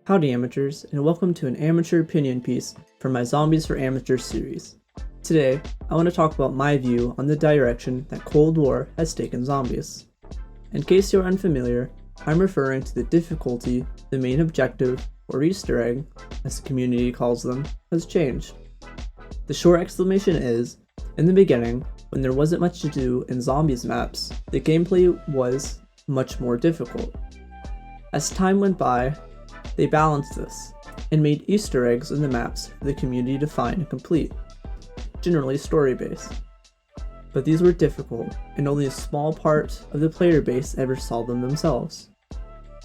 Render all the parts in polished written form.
Howdy amateurs, and welcome to an amateur opinion piece for my Zombies for Amateurs series. Today, I want to talk about my view on the direction that Cold War has taken zombies. In case you're unfamiliar, I'm referring to the difficulty the main objective, or Easter egg, as the community calls them, has changed. The short explanation is, in the beginning, when there wasn't much to do in zombies maps, the gameplay was much more difficult. As time went by, they balanced this, and made Easter eggs in the maps for the community to find and complete, generally story-based. But these were difficult, and only a small part of the player base ever saw them themselves.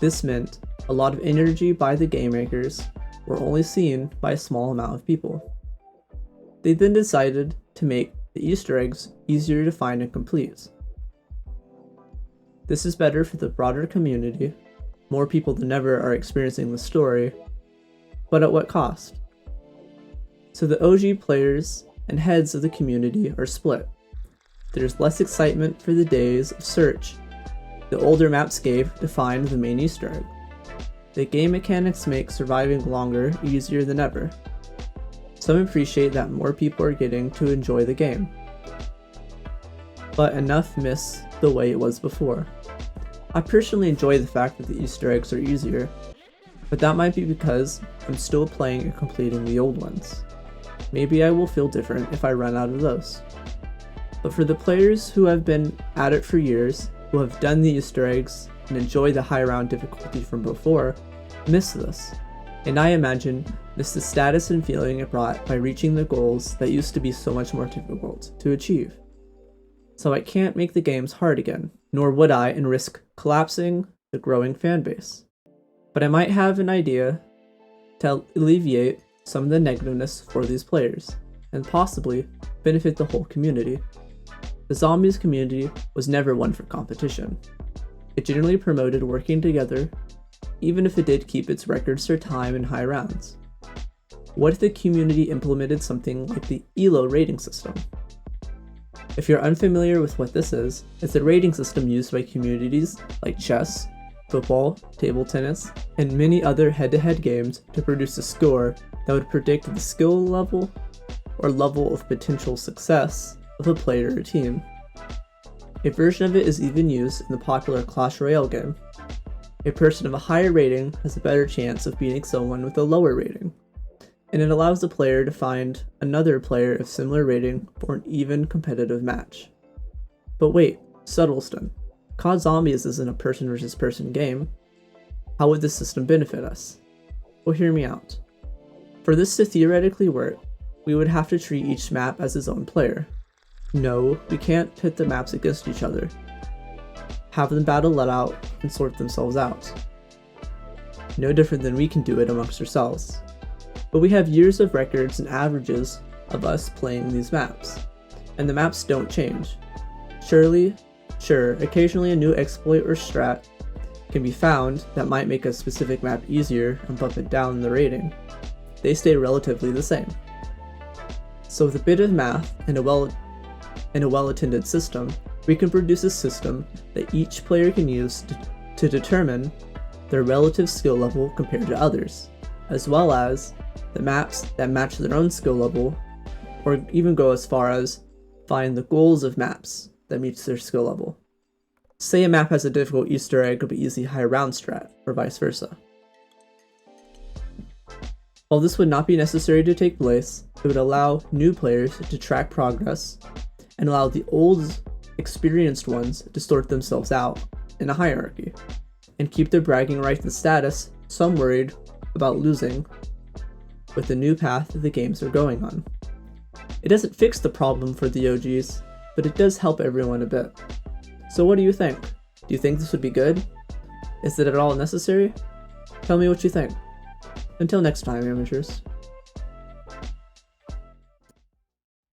This meant a lot of energy by the game makers were only seen by a small amount of people. They then decided to make the Easter eggs easier to find and complete. This is better for the broader community. More people than ever are experiencing the story, but at what cost? So the OG players and heads of the community are split. There's less excitement for the days of search the older maps gave to find the main Easter egg. The game mechanics make surviving longer easier than ever. Some appreciate that more people are getting to enjoy the game, but enough miss the way it was before. I personally enjoy the fact that the Easter eggs are easier, but that might be because I'm still playing and completing the old ones. Maybe I will feel different if I run out of those. But for the players who have been at it for years, who have done the Easter eggs and enjoy the high round difficulty from before, miss this, and I imagine miss the status and feeling it brought by reaching the goals that used to be so much more difficult to achieve. So I can't make the games hard again, nor would I and risk collapsing the growing fanbase. But I might have an idea to alleviate some of the negativeness for these players, and possibly benefit the whole community. The Zombies community was never one for competition. It generally promoted working together, even if it did keep its records for time and high rounds. What if the community implemented something like the ELO rating system? If you're unfamiliar with what this is, it's a rating system used by communities like chess, football, table tennis, and many other head-to-head games to produce a score that would predict the skill level or level of potential success of a player or team. A version of it is even used in the popular Clash Royale game. A person of a higher rating has a better chance of beating someone with a lower rating, and it allows the player to find another player of similar rating for an even competitive match. But wait, Subtleston. COD Zombies isn't a person versus person game. How would this system benefit us? Well, hear me out. For this to theoretically work, we would have to treat each map as its own player. No, we can't pit the maps against each other. Have them battle it out and sort themselves out. No different than we can do it amongst ourselves. But we have years of records and averages of us playing these maps, and the maps don't change. Sure, occasionally a new exploit or strat can be found that might make a specific map easier and bump it down in the rating. They stay relatively the same. So with a bit of math and a well-attended system, we can produce a system that each player can use to determine their relative skill level compared to others, as well as the maps that match their own skill level, or even go as far as find the goals of maps that meets their skill level. Say a map has a difficult Easter egg but easy high round strat, or vice versa. While this would not be necessary to take place, it would allow new players to track progress, and allow the old, experienced ones to sort themselves out in a hierarchy, and keep their bragging rights and status, some worried about losing with the new path the games are going on. It doesn't fix the problem for the OGs, but it does help everyone a bit. So what do you think? Do you think this would be good? Is it at all necessary? Tell me what you think. Until next time, amateurs.